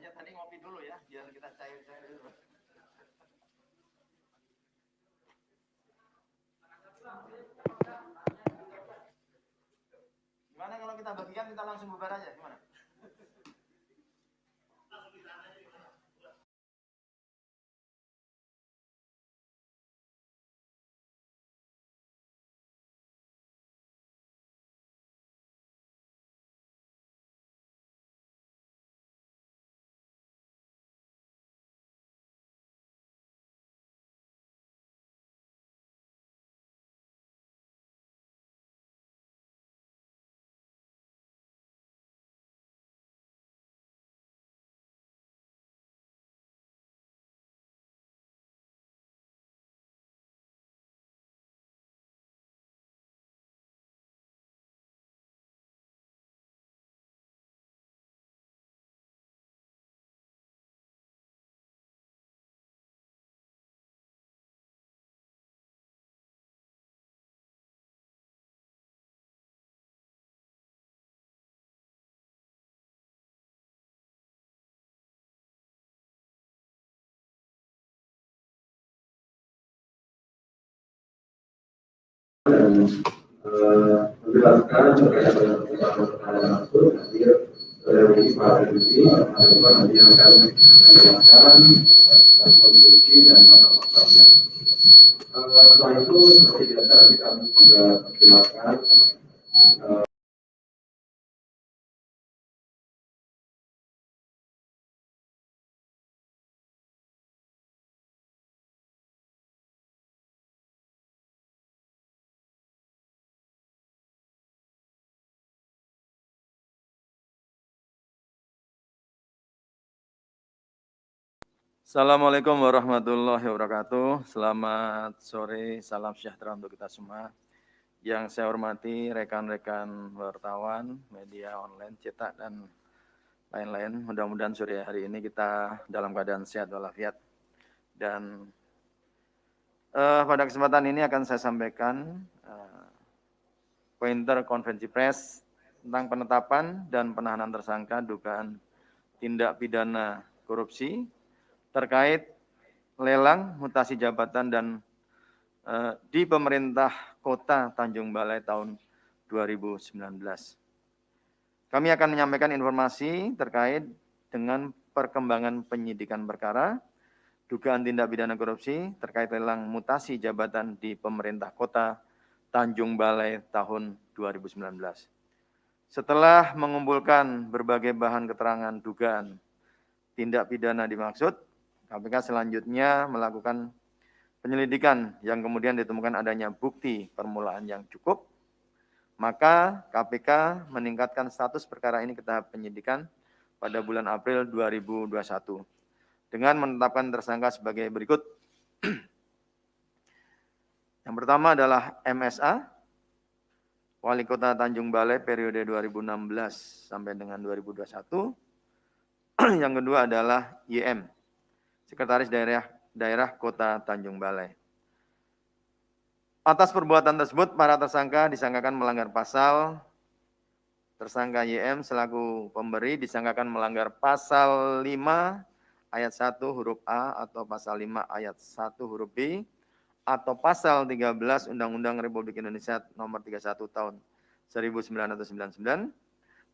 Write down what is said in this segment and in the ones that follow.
aja tadi ngopi dulu ya, biar kita cair-cair dulu. Gimana kalau kita bagikan, kita langsung bubar aja, gimana? menjelaskan terkait dengan perkara itu hadir dari Pak Deputi nanti akan menjelaskan konstruksi dan fakta-faktanya. Setelah itu seperti biasa kita juga persilakan Assalamualaikum warahmatullahi wabarakatuh. Selamat sore, salam sejahtera untuk kita semua. Yang saya hormati rekan-rekan wartawan, media online, cetak, dan lain-lain. Mudah-mudahan sore hari ini kita dalam keadaan sehat walafiat. Dan pada kesempatan ini akan saya sampaikan pointer konferensi pers tentang penetapan dan penahanan tersangka dugaan tindak pidana korupsi terkait lelang mutasi jabatan dan di pemerintah kota Tanjung Balai tahun 2019. Kami akan menyampaikan informasi terkait dengan perkembangan penyidikan perkara, dugaan tindak pidana korupsi terkait lelang mutasi jabatan di pemerintah kota Tanjung Balai tahun 2019. Setelah mengumpulkan berbagai bahan keterangan dugaan tindak pidana dimaksud, KPK selanjutnya melakukan penyelidikan yang kemudian ditemukan adanya bukti permulaan yang cukup, maka KPK meningkatkan status perkara ini ke tahap penyidikan pada bulan April 2021 dengan menetapkan tersangka sebagai berikut. Yang pertama adalah MSA, Wali Kota Tanjung Balai periode 2016 sampai dengan 2021. Yang kedua adalah YM, Sekretaris Daerah Kota Tanjung Balai. Atas perbuatan tersebut, para tersangka disangkakan melanggar pasal. Tersangka YM selaku pemberi disangkakan melanggar pasal 5 ayat 1 huruf A atau pasal 5 ayat 1 huruf B atau pasal 13 Undang-Undang Republik Indonesia nomor 31 tahun 1999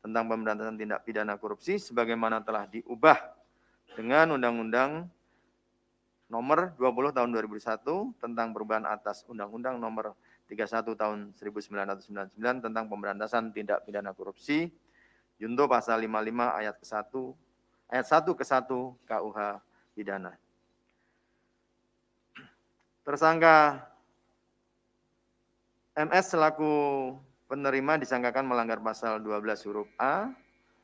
tentang pemberantasan tindak pidana korupsi sebagaimana telah diubah dengan Undang-Undang nomor 20 tahun 2001 tentang perubahan atas Undang-Undang nomor 31 tahun 1999 tentang pemberantasan tindak pidana korupsi, junto pasal 55 ayat 1 ke 1 KUH pidana. Tersangka MS selaku penerima disangkakan melanggar pasal 12 huruf A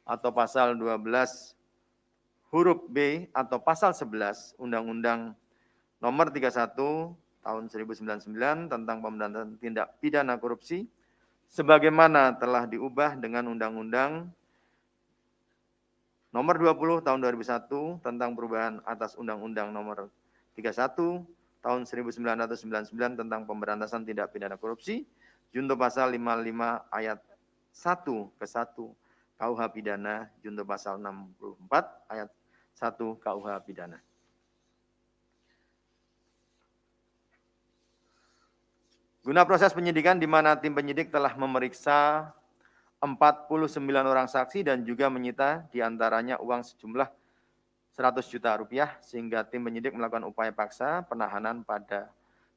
atau pasal 12 huruf B atau pasal 11 Undang-Undang nomor 31 tahun 1999 tentang pemberantasan tindak pidana korupsi sebagaimana telah diubah dengan Undang-Undang nomor 20 tahun 2001 tentang perubahan atas Undang-Undang nomor 31 tahun 1999 tentang pemberantasan tindak pidana korupsi junto pasal 55 ayat 1 ke 1 KUH pidana junto pasal 64 ayat 1 KUH pidana. Guna proses penyidikan di mana tim penyidik telah memeriksa 49 orang saksi dan juga menyita diantaranya uang sejumlah 100 juta rupiah sehingga tim penyidik melakukan upaya paksa penahanan pada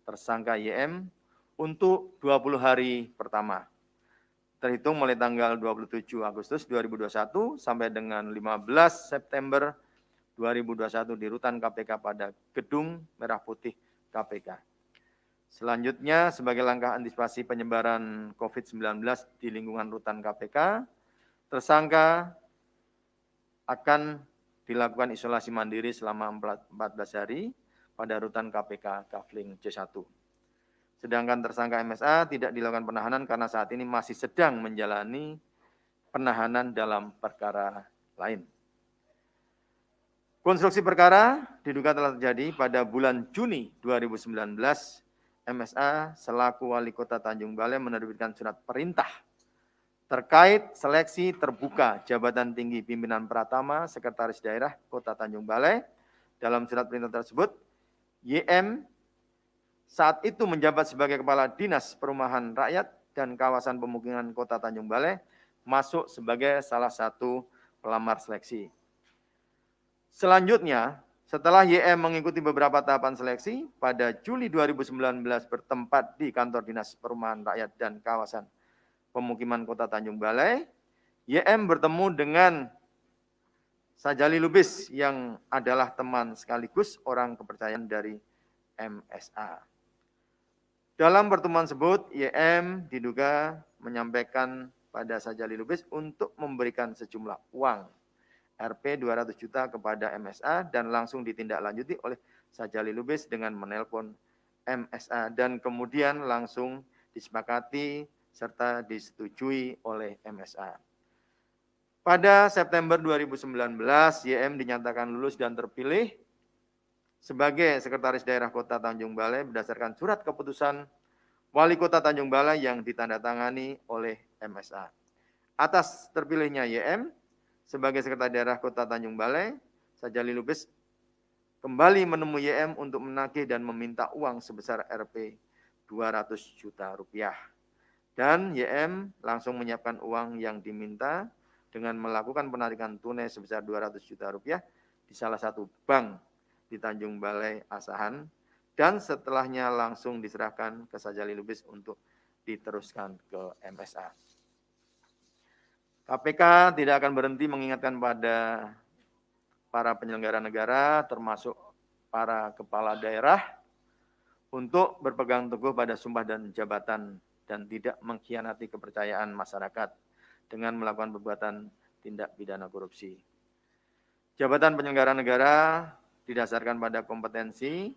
tersangka YM untuk 20 hari pertama. Terhitung mulai tanggal 27 Agustus 2021 sampai dengan 15 September 2021 di Rutan KPK pada Gedung Merah Putih KPK. Selanjutnya, sebagai langkah antisipasi penyebaran COVID-19 di lingkungan Rutan KPK, tersangka akan dilakukan isolasi mandiri selama 14 hari pada Rutan KPK Kafling C1. Sedangkan tersangka MSA tidak dilakukan penahanan karena saat ini masih sedang menjalani penahanan dalam perkara lain. Konstruksi perkara diduga telah terjadi pada bulan Juni 2019. MSA selaku Wali Kota Tanjung Balai menerbitkan surat perintah terkait seleksi terbuka jabatan tinggi pimpinan Pratama Sekretaris Daerah Kota Tanjung Balai. Dalam surat perintah tersebut, YM saat itu menjabat sebagai Kepala Dinas Perumahan Rakyat dan Kawasan Pemukiman Kota Tanjung Balai, masuk sebagai salah satu pelamar seleksi. Selanjutnya, setelah YM mengikuti beberapa tahapan seleksi, pada Juli 2019 bertempat di Kantor Dinas Perumahan Rakyat dan Kawasan Pemukiman Kota Tanjung Balai, YM bertemu dengan Sajali Lubis yang adalah teman sekaligus orang kepercayaan dari MSA. Dalam pertemuan tersebut, YM diduga menyampaikan pada Sajali Lubis untuk memberikan sejumlah uang Rp 200 juta kepada MSA dan langsung ditindaklanjuti oleh Sajali Lubis dengan menelpon MSA dan kemudian langsung disepakati serta disetujui oleh MSA. Pada September 2019, YM dinyatakan lulus dan terpilih sebagai Sekretaris Daerah Kota Tanjung Balai berdasarkan surat keputusan Wali Kota Tanjung Balai yang ditandatangani oleh MSA. Atas terpilihnya YM sebagai Sekretaris Daerah Kota Tanjung Balai, Sajali Lubis kembali menemui YM untuk menagih dan meminta uang sebesar Rp 200 juta rupiah. Dan YM langsung menyiapkan uang yang diminta dengan melakukan penarikan tunai sebesar 200 juta rupiah di salah satu bank di Tanjung Balai Asahan dan setelahnya langsung diserahkan ke Sajali Lubis untuk diteruskan ke MSA. KPK tidak akan berhenti mengingatkan pada para penyelenggara negara, termasuk para kepala daerah, untuk berpegang teguh pada sumpah dan jabatan dan tidak mengkhianati kepercayaan masyarakat dengan melakukan perbuatan tindak pidana korupsi. Jabatan penyelenggara negara didasarkan pada kompetensi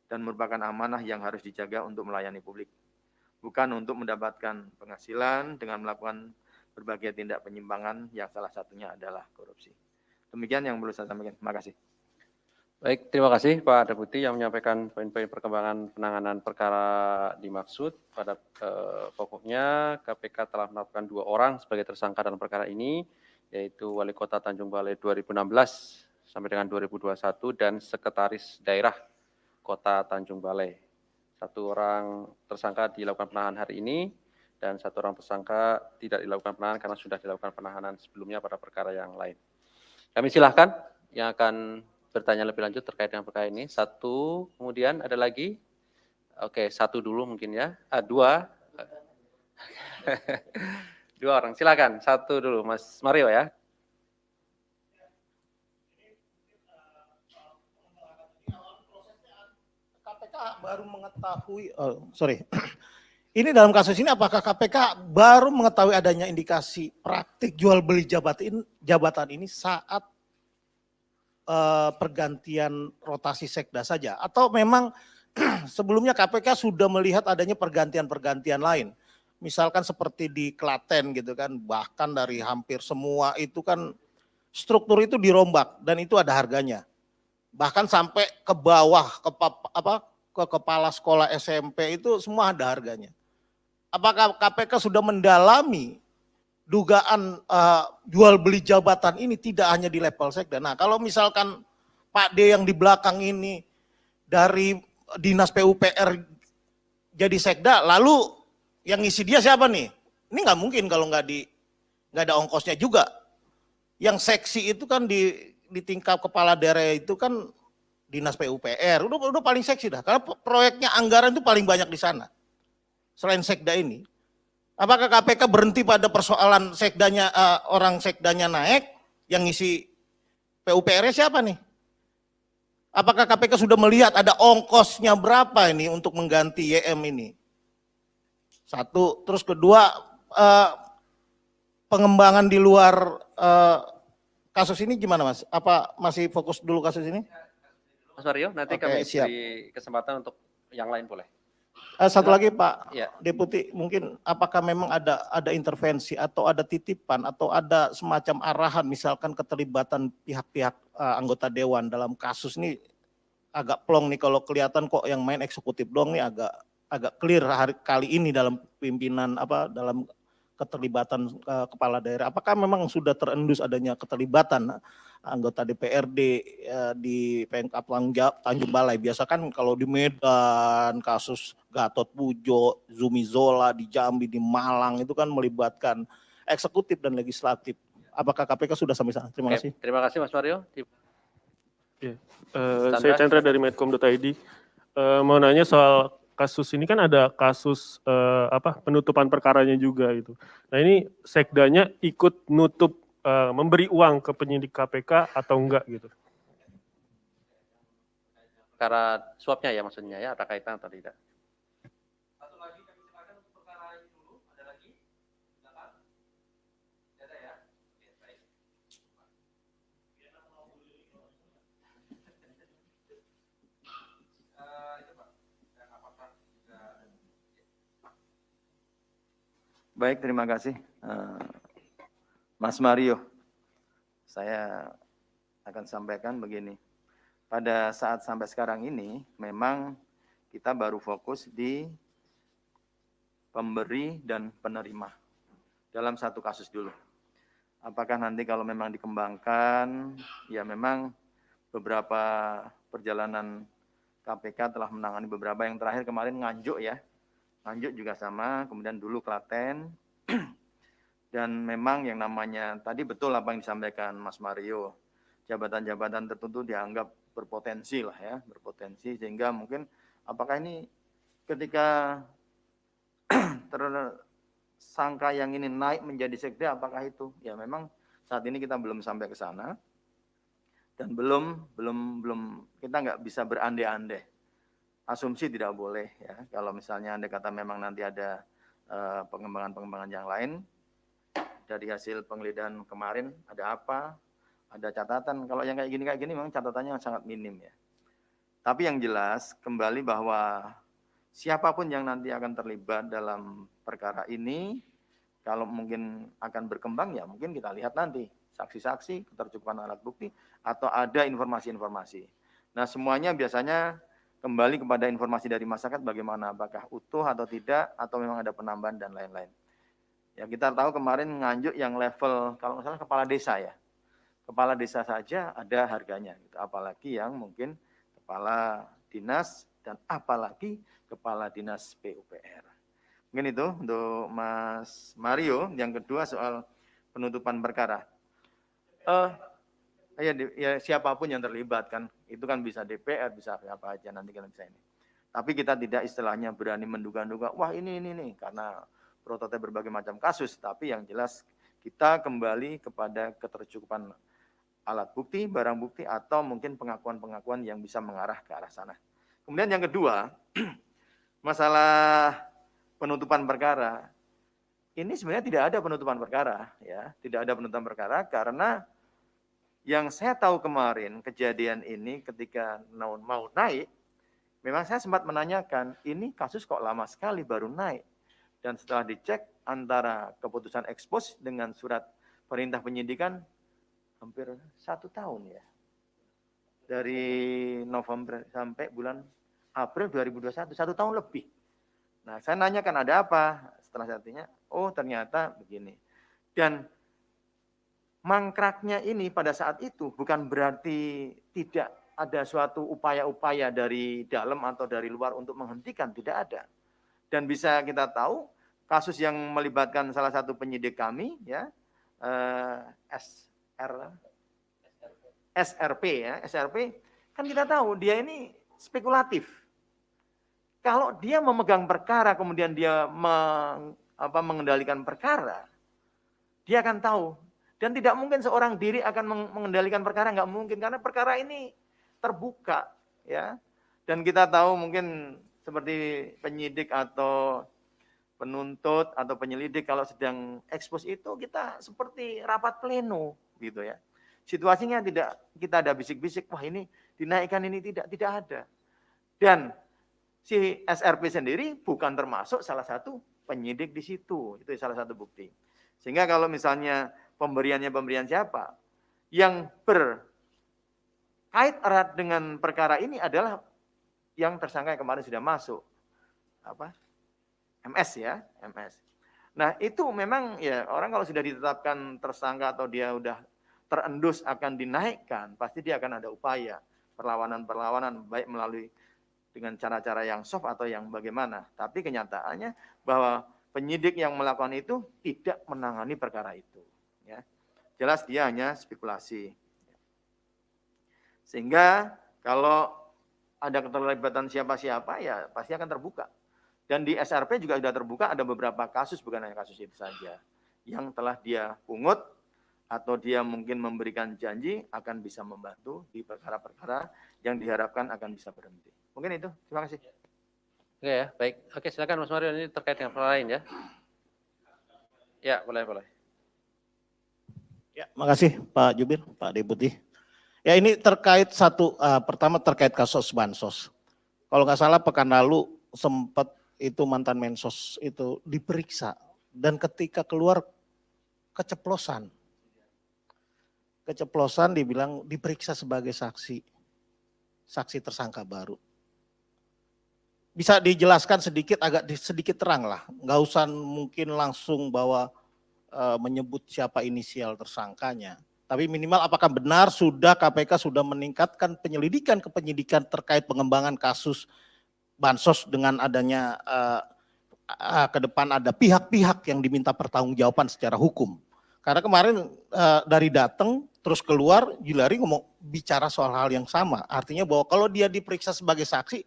dan merupakan amanah yang harus dijaga untuk melayani publik, bukan untuk mendapatkan penghasilan dengan melakukan berbagai tindak penyimpangan yang salah satunya adalah korupsi. Demikian yang perlu saya sampaikan. Terima kasih. Baik, terima kasih Pak Deputi yang menyampaikan poin-poin perkembangan penanganan perkara dimaksud. Pada pokoknya KPK telah menetapkan 2 orang sebagai tersangka dalam perkara ini, yaitu Wali Kota Tanjung Balai 2016 sampai dengan 2021 dan Sekretaris Daerah Kota Tanjung Balai. 1 orang tersangka dilakukan penahanan hari ini, dan 1 orang tersangka tidak dilakukan penahanan karena sudah dilakukan penahanan sebelumnya pada perkara yang lain. Kami silahkan yang akan bertanya lebih lanjut terkait dengan perkara ini. 1, kemudian ada lagi. Oke, 1 dulu mungkin ya. 2. 2 orang, silakan. 1 dulu, Mas Mario ya. KPK baru mengetahui, ini dalam kasus ini apakah KPK baru mengetahui adanya indikasi praktik jual beli jabatan ini saat pergantian rotasi sekda saja, atau memang sebelumnya KPK sudah melihat adanya pergantian-pergantian lain, misalkan seperti di Klaten gitu kan, bahkan dari hampir semua itu kan struktur itu dirombak dan itu ada harganya, bahkan sampai ke bawah ke kepala sekolah SMP itu semua ada harganya. Apakah KPK sudah mendalami dugaan jual beli jabatan ini tidak hanya di level sekda? Nah, kalau misalkan Pak D yang di belakang ini dari Dinas PUPR jadi sekda, lalu yang ngisi dia siapa nih? Ini nggak mungkin kalau nggak ada ongkosnya juga. Yang seksi itu kan di tingkat kepala daerah itu kan Dinas PUPR, udah paling seksi dah, karena proyeknya anggaran itu paling banyak di sana. Selain sekda ini, apakah KPK berhenti pada persoalan sekdanya, orang sekdanya naik, yang ngisi PUPR-nya siapa nih? Apakah KPK sudah melihat ada ongkosnya berapa ini untuk mengganti YM ini? Satu, terus kedua, pengembangan di luar kasus ini gimana Mas? Apa masih fokus dulu kasus ini? Mas Mario, nanti Oke, kami siap. beri kesempatan untuk yang lain boleh. Satu lagi Pak Ya. Deputi, mungkin apakah memang ada intervensi atau ada titipan atau ada semacam arahan misalkan keterlibatan pihak-pihak anggota dewan dalam kasus ini agak plong nih, kalau kelihatan kok yang main eksekutif doang nih agak clear hari kali ini dalam pimpinan dalam keterlibatan kepala daerah. Apakah memang sudah terendus adanya keterlibatan anggota DPRD di Pemkab Tanjung Balai? Biasa kan kalau di Medan kasus Gatot Pujo, Zumi Zola di Jambi, di Malang itu kan melibatkan eksekutif dan legislatif. Apakah KPK sudah sampai sana? Terima kasih. Terima kasih Mas Mario. Saya Chandra dari medcom.id. Mau nanya soal kasus ini, kan ada kasus penutupan perkaranya juga itu. Nah ini sekdanya ikut nutup, memberi uang ke penyidik KPK atau enggak gitu? Perkara suapnya ya maksudnya ya, ada kaitan atau tidak? Baik, terima kasih Mas Mario. Saya akan sampaikan begini. Pada saat sampai sekarang ini memang kita baru fokus di pemberi dan penerima dalam satu kasus dulu. Apakah nanti kalau memang dikembangkan, ya memang beberapa perjalanan KPK telah menangani beberapa, yang terakhir kemarin Nganjuk ya. Nganjuk juga sama, kemudian dulu Klaten, dan memang yang namanya, tadi betul apa yang disampaikan Mas Mario, jabatan-jabatan tertentu dianggap berpotensi lah ya, berpotensi, sehingga mungkin apakah ini ketika tersangka yang ini naik menjadi sekda, apakah itu? Ya memang saat ini kita belum sampai ke sana, dan belum kita nggak bisa berandai-andai. Asumsi tidak boleh ya. Kalau misalnya Anda kata memang nanti ada pengembangan yang lain dari hasil penggeledahan kemarin, ada apa? Ada catatan. Kalau yang kayak gini memang catatannya sangat minim ya. Tapi yang jelas kembali bahwa siapapun yang nanti akan terlibat dalam perkara ini, kalau mungkin akan berkembang ya mungkin kita lihat nanti saksi-saksi, ketercukupan alat bukti, atau ada informasi-informasi. Nah semuanya biasanya kembali kepada informasi dari masyarakat bagaimana, apakah utuh atau tidak, atau memang ada penambahan dan lain-lain. Ya kita tahu kemarin Nganjuk yang level, kalau misalnya kepala desa ya, kepala desa saja ada harganya, gitu. Apalagi yang mungkin kepala dinas dan apalagi kepala dinas PUPR. Mungkin itu untuk Mas Mario. Yang kedua soal penutupan perkara. Ya siapapun yang terlibat kan, itu kan bisa DPR, bisa apa aja nanti kita bisa ini. Tapi kita tidak istilahnya berani menduga-duga, wah ini nih, karena prototipe berbagai macam kasus. Tapi yang jelas kita kembali kepada ketercukupan alat bukti, barang bukti, atau mungkin pengakuan-pengakuan yang bisa mengarah ke arah sana. Kemudian yang kedua, masalah penutupan perkara. Ini sebenarnya tidak ada penutupan perkara, ya, tidak ada penutupan perkara karena yang saya tahu kemarin kejadian ini ketika mau naik, memang saya sempat menanyakan, ini kasus kok lama sekali baru naik. Dan setelah dicek antara keputusan ekspos dengan surat perintah penyidikan, hampir 1 tahun ya. Dari November sampai bulan April 2021, 1 tahun lebih. Nah saya nanyakan ada apa, setelah saya tanya, oh ternyata begini. Dan mangkraknya ini pada saat itu bukan berarti tidak ada suatu upaya-upaya dari dalam atau dari luar untuk menghentikan, tidak ada. Dan bisa kita tahu kasus yang melibatkan salah satu penyidik kami, ya, SRP, ya, SRP, kan kita tahu dia ini spekulatif. Kalau dia memegang perkara, kemudian dia mengendalikan perkara, dia akan tahu. Dan tidak mungkin seorang diri akan mengendalikan perkara, nggak mungkin, karena perkara ini terbuka, ya. Dan kita tahu mungkin seperti penyidik atau penuntut atau penyelidik kalau sedang ekspos itu kita seperti rapat pleno, gitu ya. Situasinya tidak kita ada bisik-bisik, wah ini dinaikkan, ini tidak ada. Dan si SRP sendiri bukan termasuk salah satu penyidik di situ, itu salah satu bukti. Sehingga kalau misalnya pemberian siapa yang berkait erat dengan perkara ini adalah yang tersangka yang kemarin sudah masuk, MS, ya, MS. Nah itu memang ya orang kalau sudah ditetapkan tersangka atau dia udah terendus akan dinaikkan, pasti dia akan ada upaya perlawanan baik melalui dengan cara-cara yang soft atau yang bagaimana. Tapi kenyataannya bahwa penyidik yang melakukan itu tidak menangani perkara itu. Ya. Jelas dia hanya spekulasi. Sehingga kalau ada keterlibatan siapa-siapa ya pasti akan terbuka. Dan di SRP juga sudah terbuka ada beberapa kasus, bukan hanya kasus itu saja, yang telah dia pungut atau dia mungkin memberikan janji akan bisa membantu di perkara-perkara yang diharapkan akan bisa berhenti. Mungkin itu, terima kasih. Oke ya, baik. Oke, silakan Mas Mario, ini terkait dengan perkara lain ya. Ya, boleh. Ya, makasih Pak Jubir, Pak Deputi. Ya ini terkait pertama terkait kasus bansos. Kalau nggak salah pekan lalu sempat itu mantan Mensos itu diperiksa dan ketika keluar keceplosan dibilang diperiksa sebagai saksi tersangka baru. Bisa dijelaskan sedikit terang lah, nggak usah mungkin langsung bahwa menyebut siapa inisial tersangkanya. Tapi minimal apakah benar KPK sudah meningkatkan penyelidikan ke penyidikan terkait pengembangan kasus bansos dengan adanya ke depan ada pihak-pihak yang diminta pertanggungjawaban secara hukum. Karena kemarin dari datang terus keluar Julari ngomong bicara soal hal yang sama. Artinya bahwa kalau dia diperiksa sebagai saksi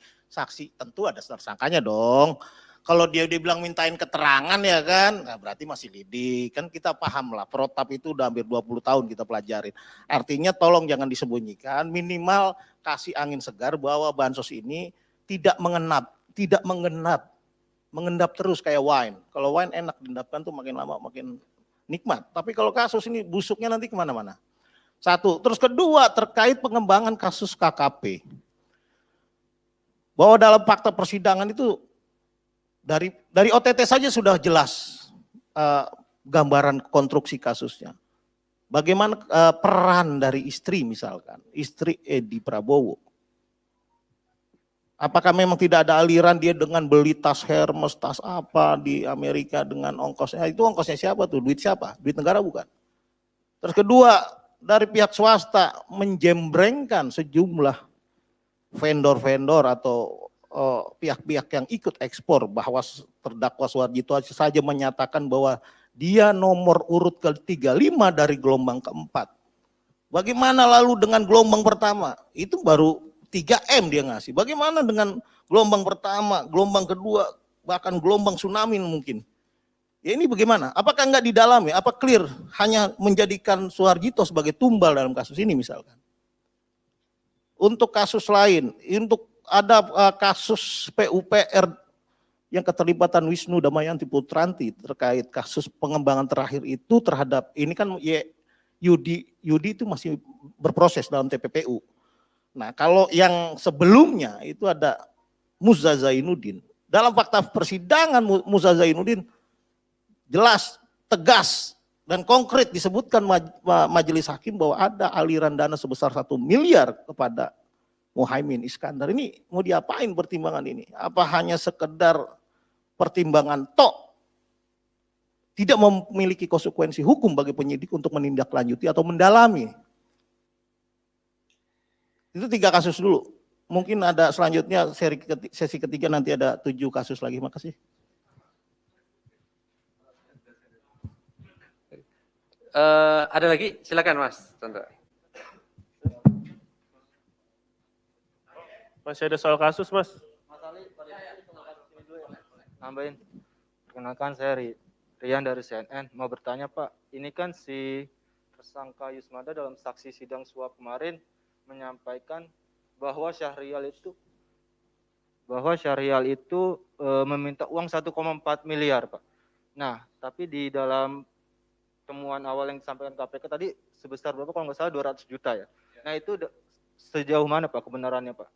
tentu ada tersangkanya dong. Kalau dia bilang mintain keterangan ya kan, nah berarti masih lidik. Kan kita paham lah, protap itu udah hampir 20 tahun kita pelajarin. Artinya tolong jangan disembunyikan, minimal kasih angin segar bahwa bansos ini tidak mengendap terus kayak wine. Kalau wine enak diendapkan tuh makin lama makin nikmat. Tapi kalau kasus ini busuknya nanti kemana-mana. Satu, terus kedua terkait pengembangan kasus KKP. Bahwa dalam fakta persidangan itu dari OTT saja sudah jelas gambaran konstruksi kasusnya. Bagaimana peran dari istri misalkan, istri Edi Prabowo. Apakah memang tidak ada aliran dia dengan beli tas Hermes, tas apa di Amerika dengan ongkosnya? Itu ongkosnya siapa tuh? Duit siapa? Duit negara bukan? Terus kedua, dari pihak swasta menjembrengkan sejumlah vendor-vendor atau pihak-pihak yang ikut ekspor, bahwa terdakwa Suharjito saja menyatakan bahwa dia nomor urut ke-35 dari gelombang keempat. Bagaimana lalu dengan gelombang pertama? Itu baru 3M dia ngasih. Bagaimana dengan gelombang pertama, gelombang kedua, bahkan gelombang tsunami mungkin. Ya ini bagaimana? Apakah enggak didalami? Apa clear hanya menjadikan Suharjito sebagai tumbal dalam kasus ini misalkan? Untuk kasus lain, untuk ada kasus PUPR yang keterlibatan Wisnu Damayanti Putranti terkait kasus pengembangan terakhir itu terhadap, ini kan Yudi itu masih berproses dalam TPPU. Nah kalau yang sebelumnya itu ada Muza Zainuddin. Dalam fakta persidangan Muza Zainuddin jelas, tegas, dan konkret disebutkan majelis hakim bahwa ada aliran dana sebesar 1 miliar kepada Muhaimin Iskandar. Ini mau diapain pertimbangan ini? Apa hanya sekedar pertimbangan tok? tidak memiliki konsekuensi hukum bagi penyidik untuk menindaklanjuti atau mendalami. Itu 3 kasus dulu. Mungkin ada selanjutnya sesi ketiga nanti ada 7 kasus lagi. Makasih. Ada lagi? Silakan Mas Chandra. Masih ada soal kasus, Mas? Nambahin. Perkenalkan saya Rian dari CNN. Mau bertanya Pak, ini kan si tersangka Yusmada dalam saksi sidang suap kemarin menyampaikan bahwa Syahrial itu meminta uang 1,4 miliar Pak. Nah, tapi di dalam temuan awal yang disampaikan KPK tadi sebesar berapa kalau nggak salah 200 juta ya. Nah itu sejauh mana Pak kebenarannya Pak?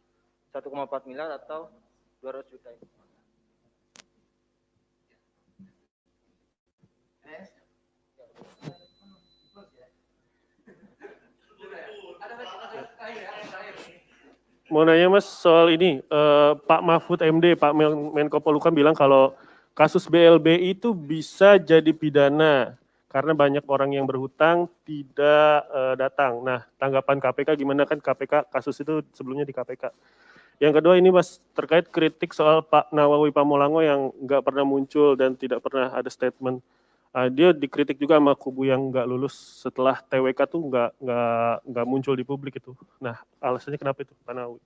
1,4 miliar atau 200 juta ini? Mau nanya Mas soal ini, Pak Mahfud MD, Pak Menko Polhukam bilang kalau kasus BLBI itu bisa jadi pidana karena banyak orang yang berhutang tidak datang. Nah, tanggapan KPK gimana, kan KPK kasus itu sebelumnya di KPK. Yang kedua ini Mas, terkait kritik soal Pak Nawawi Pamolango yang nggak pernah muncul dan tidak pernah ada statement. Dia dikritik juga sama kubu yang nggak lulus setelah TWK tuh nggak muncul di publik itu. Nah, alasannya kenapa itu, Pak Nawawi?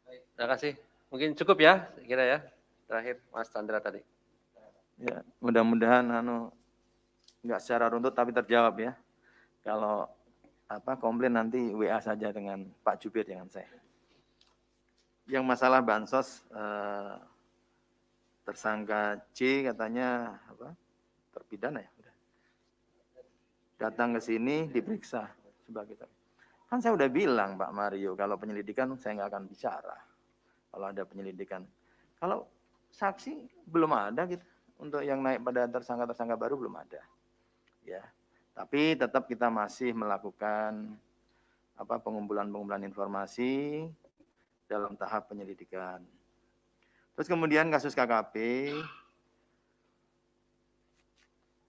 Terima kasih. Mungkin cukup ya, kira ya. Terakhir Mas Chandra tadi. Ya, mudah-mudahan nggak secara runtut tapi terjawab ya. Kalau komplain nanti WA saja dengan Pak Jubir, jangan saya. Yang masalah bansos, tersangka C katanya terpidana ya, datang ke sini diperiksa sebagai kan saya udah bilang Pak Mario, kalau penyelidikan saya nggak akan bicara kalau ada penyelidikan. Kalau saksi belum ada gitu, untuk yang naik pada tersangka baru belum ada ya, tapi tetap kita masih melakukan pengumpulan informasi dalam tahap penyelidikan. Terus kemudian kasus KKP,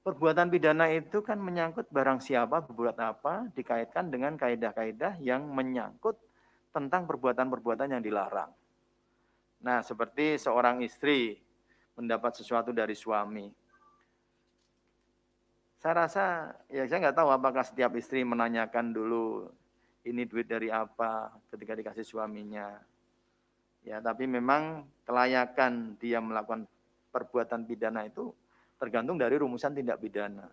perbuatan pidana itu kan menyangkut barang siapa, berbuat apa, dikaitkan dengan kaidah-kaidah yang menyangkut tentang perbuatan-perbuatan yang dilarang. Nah, seperti seorang istri mendapat sesuatu dari suami. Saya rasa, ya saya nggak tahu apakah setiap istri menanyakan dulu, ini duit dari apa ketika dikasih suaminya. Ya, tapi memang kelayakan dia melakukan perbuatan pidana itu tergantung dari rumusan tindak pidana.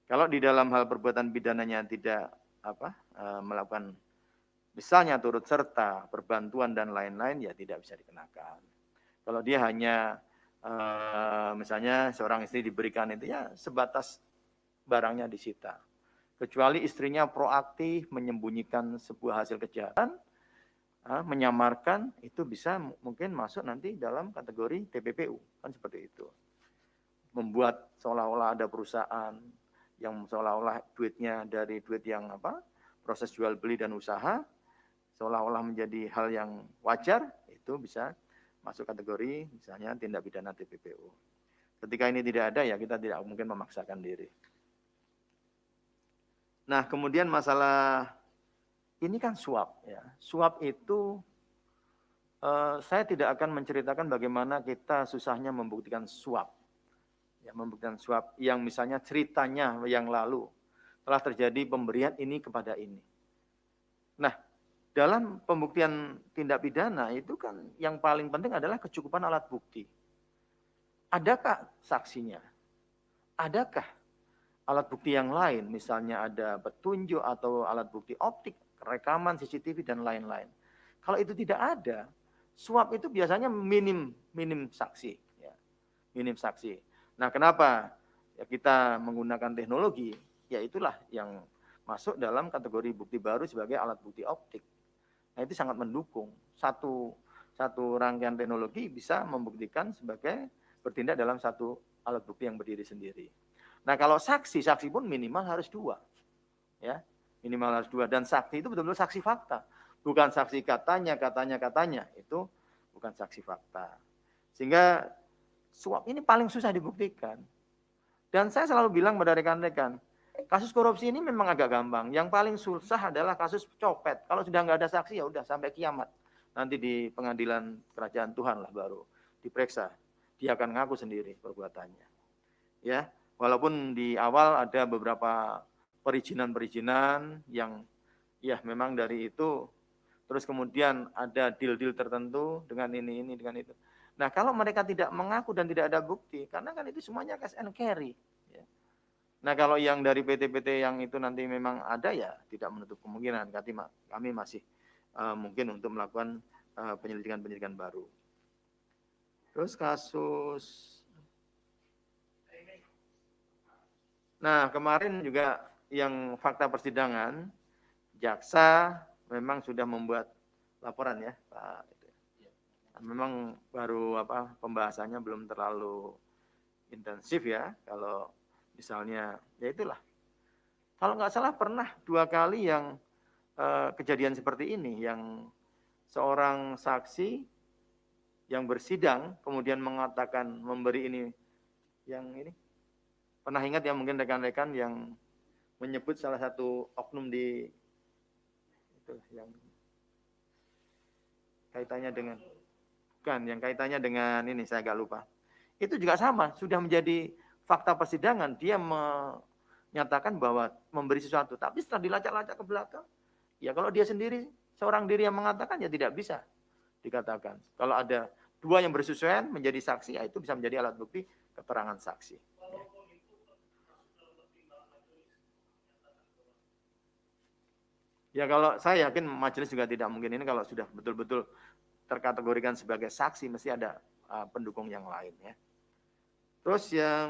Kalau di dalam hal perbuatan pidananya tidak melakukan misalnya turut serta, perbantuan dan lain-lain, ya tidak bisa dikenakan. Kalau dia hanya misalnya seorang istri diberikan itu ya sebatas barangnya disita. Kecuali istrinya proaktif menyembunyikan sebuah hasil kejahatan, menyamarkan, itu bisa mungkin masuk nanti dalam kategori TPPU, kan seperti itu. Membuat seolah-olah ada perusahaan yang seolah-olah duitnya dari duit yang proses jual beli dan usaha, seolah-olah menjadi hal yang wajar, itu bisa masuk kategori misalnya tindak pidana TPPU. Ketika ini tidak ada, ya kita tidak mungkin memaksakan diri. Nah, kemudian masalah ini kan suap ya. Suap itu saya tidak akan menceritakan bagaimana kita susahnya membuktikan suap. Ya, membuktikan suap yang misalnya ceritanya yang lalu telah terjadi pemberian ini kepada ini. Nah, dalam pembuktian tindak pidana itu kan yang paling penting adalah kecukupan alat bukti. Adakah saksinya? Adakah alat bukti yang lain? Misalnya ada petunjuk atau alat bukti optik, rekaman CCTV dan lain-lain. Kalau itu tidak ada, suap itu biasanya minim saksi, ya. Minim saksi. Nah, kenapa ya kita menggunakan teknologi? Ya itulah yang masuk dalam kategori bukti baru sebagai alat bukti optik. Nah, itu sangat mendukung. Satu rangkaian teknologi bisa membuktikan sebagai bertindak dalam satu alat bukti yang berdiri sendiri. Nah, kalau saksi pun minimal harus 2. Ya. Minimal harus 2, dan saksi itu betul-betul saksi fakta, bukan saksi katanya, itu bukan saksi fakta. Sehingga suap ini paling susah dibuktikan. Dan saya selalu bilang pada rekan-rekan, kasus korupsi ini memang agak gampang. Yang paling susah adalah kasus copet. Kalau sudah nggak ada saksi ya udah sampai kiamat. Nanti di pengadilan kerajaan Tuhan lah baru diperiksa. Dia akan ngaku sendiri perbuatannya. Ya, walaupun di awal ada beberapa perizinan-perizinan yang ya memang dari itu, terus kemudian ada deal-deal tertentu dengan ini dengan itu. Nah, kalau mereka tidak mengaku dan tidak ada bukti, karena kan itu semuanya cash and carry. Ya. Nah, kalau yang dari PT-PT yang itu nanti memang ada ya tidak menutup kemungkinan. Kami masih mungkin untuk melakukan penyelidikan-penyelidikan baru. Terus kasus, nah kemarin juga yang fakta persidangan, jaksa memang sudah membuat laporan ya Pak. Memang baru pembahasannya belum terlalu intensif ya. Kalau misalnya ya itulah. Kalau nggak salah pernah 2 kali yang kejadian seperti ini, yang seorang saksi yang bersidang kemudian mengatakan memberi ini, yang ini pernah ingat ya mungkin rekan-rekan yang menyebut salah satu oknum di itu yang kaitannya dengan yang kaitannya dengan ini saya agak lupa. Itu juga sama, sudah menjadi fakta persidangan. Dia menyatakan bahwa memberi sesuatu, tapi setelah dilacak-lacak ke belakang, ya kalau dia sendiri, seorang diri yang mengatakan ya tidak bisa dikatakan. Kalau ada 2 yang bersesuaian menjadi saksi, ya itu bisa menjadi alat bukti keterangan saksi. Ya kalau saya yakin majelis juga tidak mungkin ini kalau sudah betul-betul terkategorikan sebagai saksi, mesti ada pendukung yang lain ya. Terus yang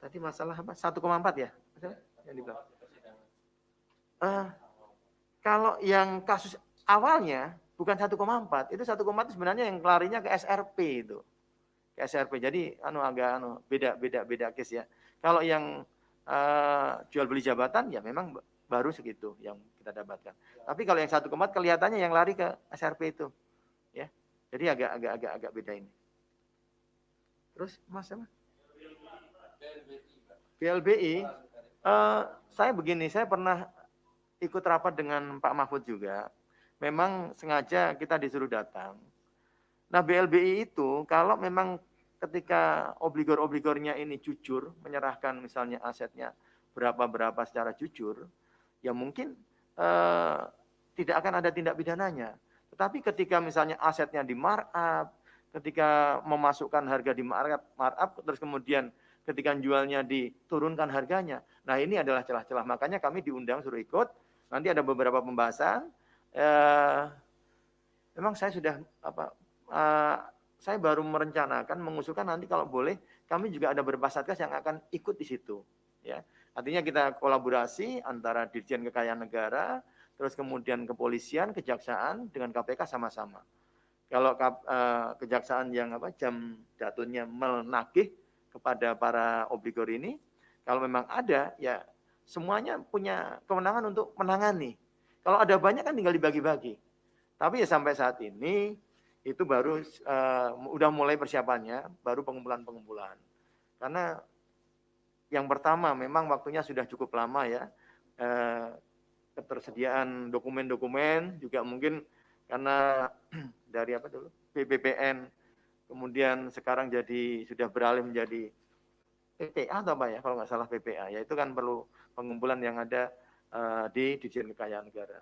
tadi masalah apa? 1,4 ya? Yang dibilang. Kalau yang kasus awalnya bukan 1,4, itu 1,4 sebenarnya yang larinya ke SRP itu. Ke SRP. Jadi agak beda case ya. Kalau yang jual beli jabatan ya memang baru segitu yang kita dapatkan. Tapi kalau yang 1,4 kelihatannya yang lari ke SRP itu. Ya. Jadi agak beda ini. Terus Mas apa? BLBI. Saya begini, saya pernah ikut rapat dengan Pak Mahfud juga. Memang sengaja kita disuruh datang. Nah, BLBI itu kalau memang ketika obligor-obligornya ini jujur menyerahkan misalnya asetnya berapa secara jujur, ya mungkin tidak akan ada tindak pidananya. Tetapi ketika misalnya asetnya di markup, ketika memasukkan harga di markup, terus kemudian ketika jualnya diturunkan harganya, nah ini adalah celah-celah. Makanya kami diundang suruh ikut. Nanti ada beberapa pembahasan. Memang saya sudah saya baru merencanakan mengusulkan nanti kalau boleh kami juga ada beberapa satgas yang akan ikut di situ. Ya. Artinya kita kolaborasi antara Dirjen Kekayaan Negara, terus kemudian kepolisian, kejaksaan dengan KPK sama-sama. Kalau kejaksaan yang jam jatuhnya menagih kepada para obligor ini, kalau memang ada ya semuanya punya kewenangan untuk menangani. Kalau ada banyak kan tinggal dibagi-bagi. Tapi ya sampai saat ini itu baru udah mulai persiapannya, baru pengumpulan. Karena yang pertama memang waktunya sudah cukup lama ya. Ketersediaan dokumen-dokumen juga mungkin karena dari BPPN, kemudian sekarang sudah beralih menjadi PPA atau apa ya, kalau nggak salah PPA, ya itu kan perlu pengumpulan yang ada di Dirjen Kekayaan Negara.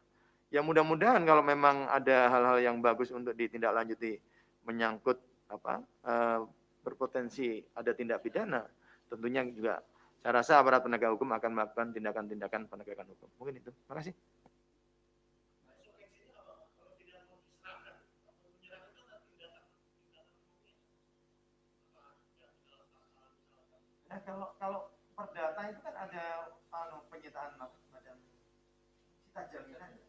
Ya mudah-mudahan kalau memang ada hal-hal yang bagus untuk ditindaklanjuti menyangkut berpotensi ada tindak pidana, tentunya juga saya rasa aparat penegak hukum akan melakukan tindakan-tindakan penegakan hukum. Mungkin itu. Terima kasih. Nah, kalau perdata itu kan ada penyitaan badan cita jaminan ya.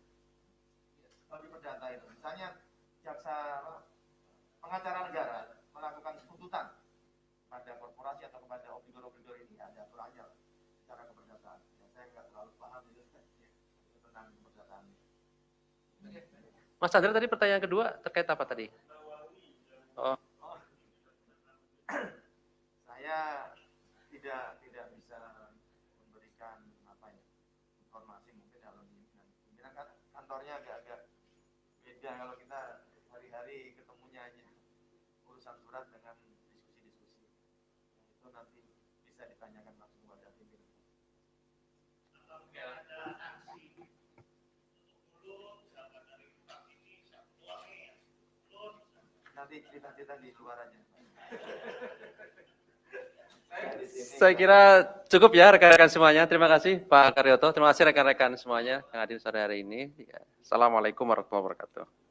Kalau di perdata itu, misalnya jaksa pengacara negara melakukan tuntutan pada korporasi atau kepada obligor-obligor ini ada aturannya secara keperdataan. Ya, saya nggak terlalu paham itu tentang keperdataan. Mas Andra tadi pertanyaan kedua terkait apa tadi? Oh, Saya tidak bisa memberikan apa ya informasi mungkin kalau di pimpinan kan kantornya agak beda kalau kita hari-hari ketemunya aja urusan surat dengan diskusi-diskusi. Nah, itu nanti bisa ditanyakan langsung pada pimpinan. Nanti cerita-cerita di luar aja. saya kira cukup ya rekan-rekan semuanya. Terima kasih Pak Karyoto. Terima kasih rekan-rekan semuanya yang hadir sore hari ini. Ya. Assalamualaikum warahmatullahi wabarakatuh.